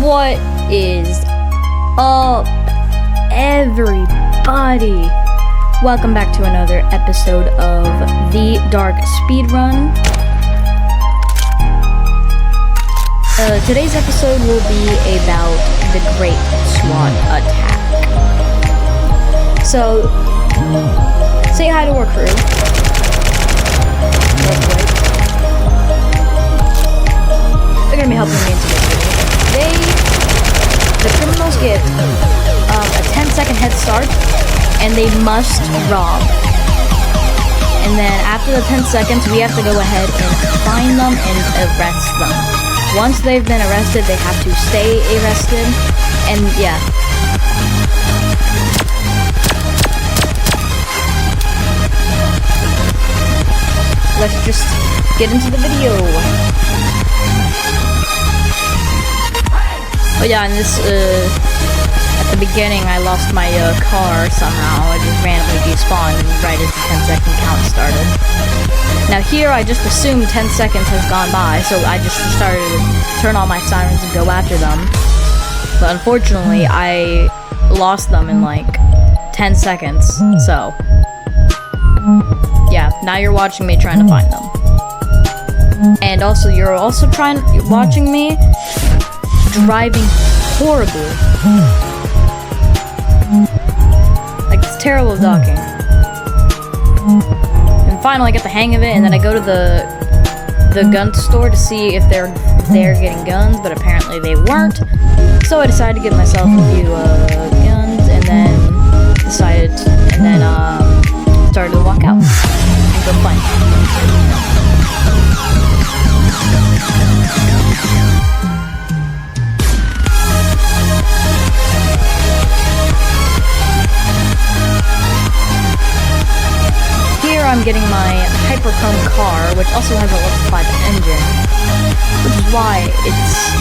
What is up, everybody? Welcome back to another episode of The Dark Speedrun. Today's episode will be about the Great Swat attack. So, say hi to our crew. They're gonna be helping me into this video. The criminals get a 10-second head start, and they must rob. And then after the 10 seconds, we have to go ahead and find them and arrest them. Once they've been arrested, they have to stay arrested, and yeah. Let's just get into the video. Oh yeah, and this, at the beginning I lost my car somehow. I just randomly despawned right as the 10-second count started. Now here I just assumed 10 seconds has gone by, so I just started to turn on my sirens and go after them. But unfortunately, I lost them in like 10 seconds, so yeah, now you're watching me trying to find them. And also, you're also watching me driving horribly. Like, it's terrible docking. And finally I get the hang of it, and then I go to the gun store to see if they're getting guns, but apparently they weren't. So I decided to get myself a few guns, and then started to walk out and go find them. I'm getting my hyperchrome car, which also has a liquefied engine, which is why it's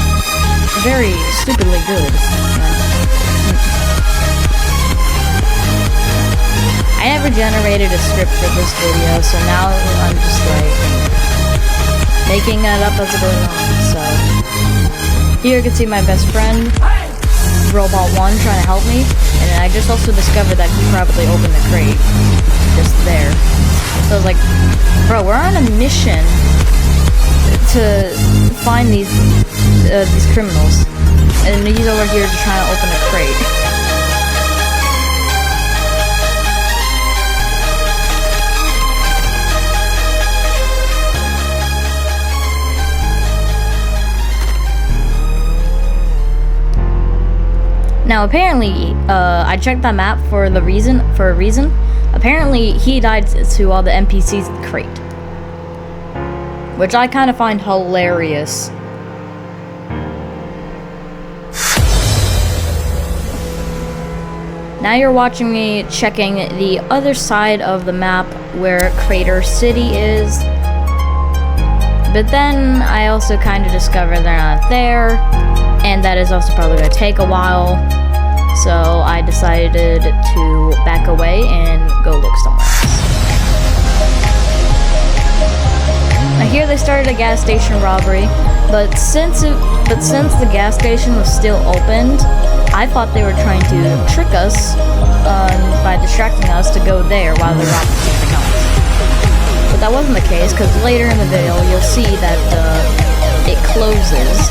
very stupidly good. I never generated a script for this video, so now I'm just like making it up as it goes on. So here you can see my best friend, Robot 1, trying to help me, and I just also discovered that he probably opened the crate just there. So I was like, bro, we're on a mission to find these criminals, and he's over here just trying to open a crate. Now apparently, I checked that map for a reason. Apparently, he died to all the NPCs in the crate, which I kind of find hilarious. Now you're watching me checking the other side of the map where Crater City is. But then I also kind of discovered they're not there, and that is also probably going to take a while. So I decided to back away and go look somewhere else. Now here they started a gas station robbery, but since the gas station was still opened, I thought they were trying to trick us by distracting us to go there while they're robbing something else. But that wasn't the case, because later in the video you'll see that it closes.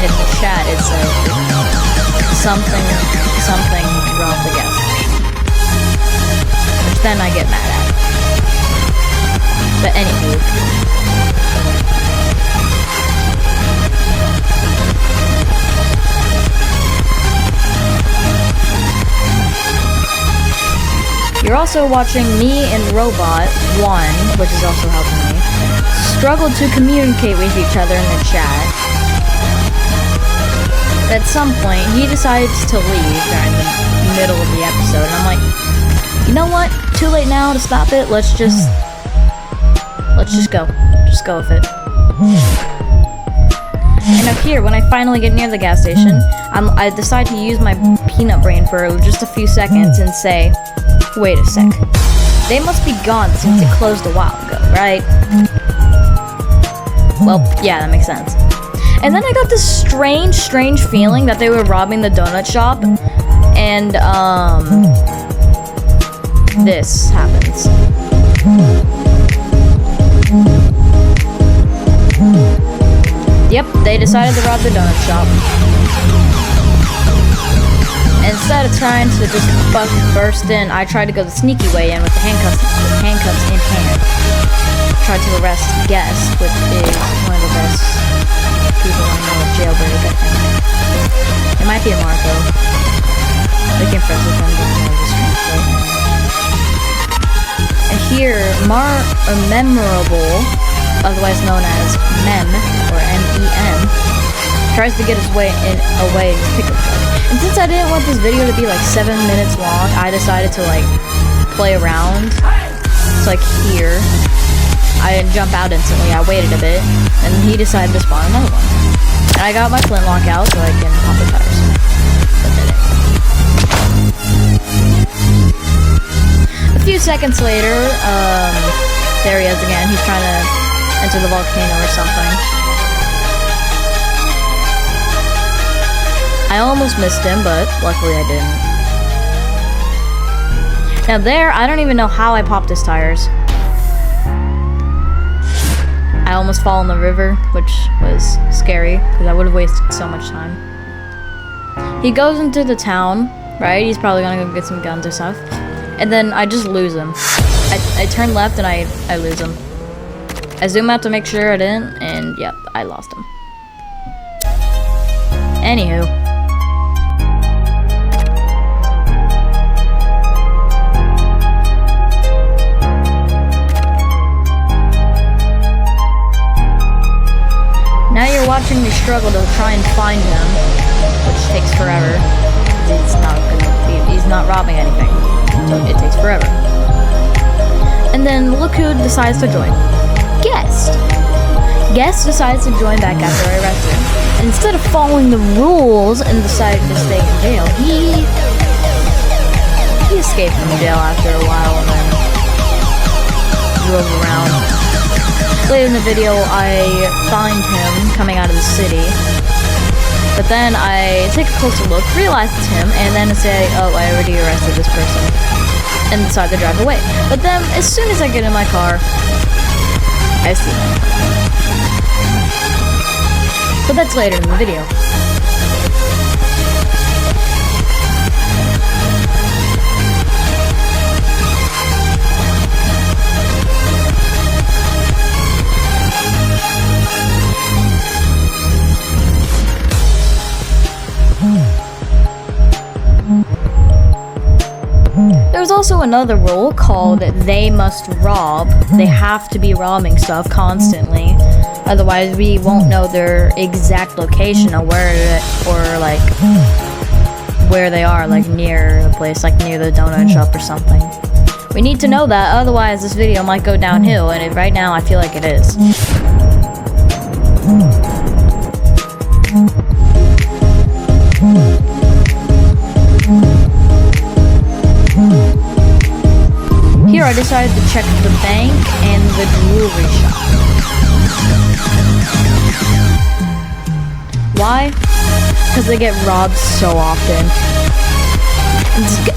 And in the chat it says something robbed the gas station, which then I get mad at. But anywho, you're also watching me and Robot 1, which is also helping me, struggle to communicate with each other in the chat. At some point, he decides to leave during the middle of the episode, and I'm like, you know what? Too late now to stop it. Let's just go. Just go with it. And up here, when I finally get near the gas station, I decide to use my peanut brain for just a few seconds and say, wait a sec. They must be gone since it closed a while ago, right? Well, yeah, that makes sense. And then I got this strange feeling that they were robbing the donut shop. And, this happens. Yep, they decided to rob the donut shop. Instead of trying to just burst in, I tried to go the sneaky way in with the handcuffs in hand. Tried to arrest Guest, which is one of the best people I know at Jailbreak, I think. It might be a Marco. I became friends with him during one of his streams. And here, Memorable, otherwise known as Mem, or M-E-M, tries to get his way away in his pickup truck. And since I didn't want this video to be like 7 minutes long, I decided to like play around. So like here, I didn't jump out instantly, I waited a bit, and he decided to spawn another one. And I got my flintlock out so I can pop the tires. But did it. A few seconds later, there he is again. He's trying to enter the volcano or something. I almost missed him, but luckily I didn't. Now there, I don't even know how I popped his tires. I almost fall in the river, which was scary, because I would have wasted so much time. He goes into the town, right? He's probably gonna go get some guns or stuff. And then I just lose him. I turn left and I lose him. I zoom out to make sure I didn't, and yep, I lost him. Anywho. Now you're watching me struggle to try and find him, which takes forever. He's not robbing anything, so it takes forever. And then look who decides to join. Guest. Guest decides to join back after I arrested him. And instead of following the rules and decided to stay in jail, he escaped from jail after a while and then drove around. Later in the video, I find him coming out of the city. But then I take a closer look, realize it's him, and then say, oh, I already arrested this person. And decide to drive away. But then, as soon as I get in my car, I see him. But that's later in the video. There's also another rule called they must rob. They have to be robbing stuff constantly. Otherwise, we won't know their exact location or where they are, like near the place, like near the donut shop or something. We need to know that, otherwise this video might go downhill, and right now I feel like it is. Here I decided to check the bank and the jewelry shop. Why? Because they get robbed so often.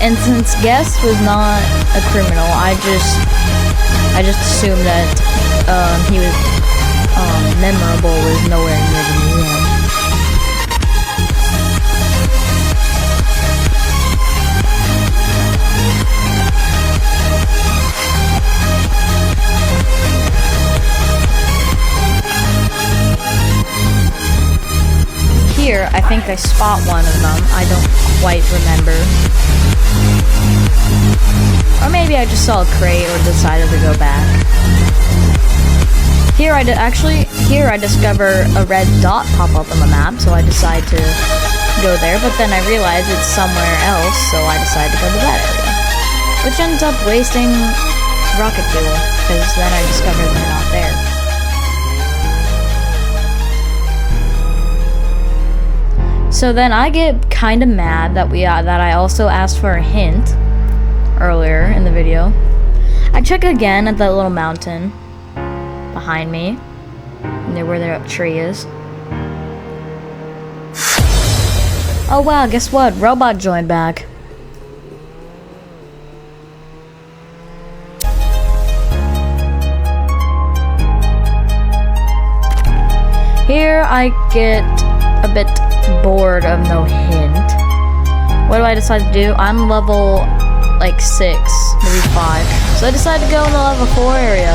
And since Guest was not a criminal, I just assumed that he was Memorable was nowhere near the museum. Here, I think I spot one of them. I don't quite remember. Or maybe I just saw a crate or decided to go back. Here I discover a red dot pop up on the map, so I decide to go there, but then I realize it's somewhere else, so I decide to go to that area. Which ends up wasting rocket fuel, because then I discover they're not there. So then I get kind of mad that I also asked for a hint earlier in the video. I check again at that little mountain behind me, near where the tree is. Oh wow, guess what? Robot joined back. Here I get a bit bored of no hint. What do I decide to do? I'm level like 6, maybe 5. So I decided to go in the level 4 area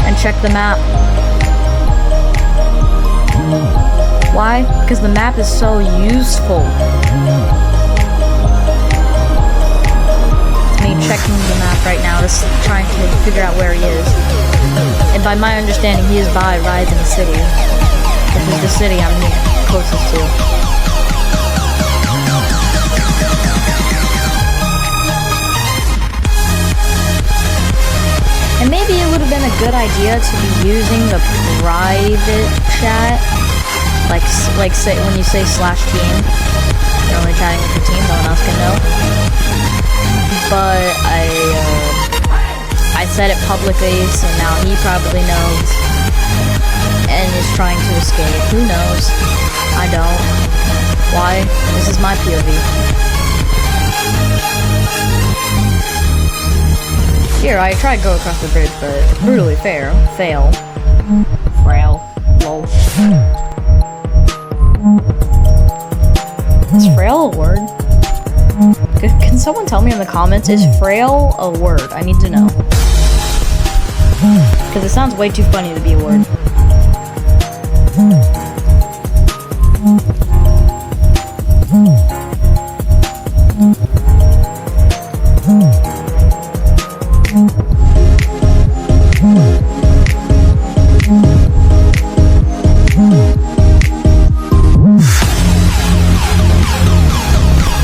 and check the map. Why? Because the map is so useful. It's me checking the map right now, just trying to figure out where he is. And by my understanding, he is by Rise in the City. This is the city I'm closest to. And maybe it would have been a good idea to be using the private chat, like say when you say /team, you're only chatting with your team, no one else can know. But I said it publicly, so now he probably knows and is trying to escape. Who knows? I don't. Why? This is my POV. Here, I tried to go across the bridge, but brutally fail. Frail. Lol. Is frail a word? Can someone tell me in the comments, is frail a word? I need to know. Because it sounds way too funny to be a word.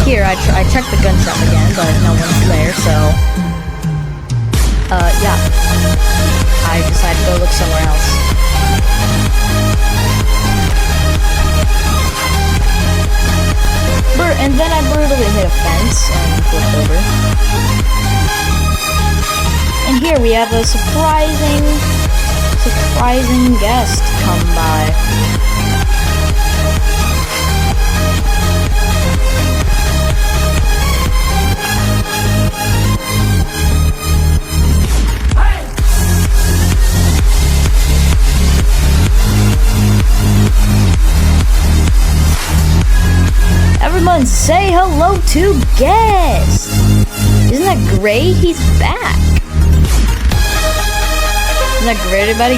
Here, I checked the gun shop again, but no one's there, so... yeah. I decided to go look somewhere else. And then I brutally hit a fence and flipped over. And here we have a surprising guest come by. Everyone say hello to guest! Isn't that great? He's back! Isn't that great, everybody?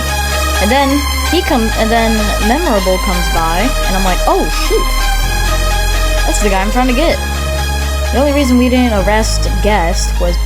And then Memorable comes by, and I'm like, oh shoot! That's the guy I'm trying to get. The only reason we didn't arrest guest was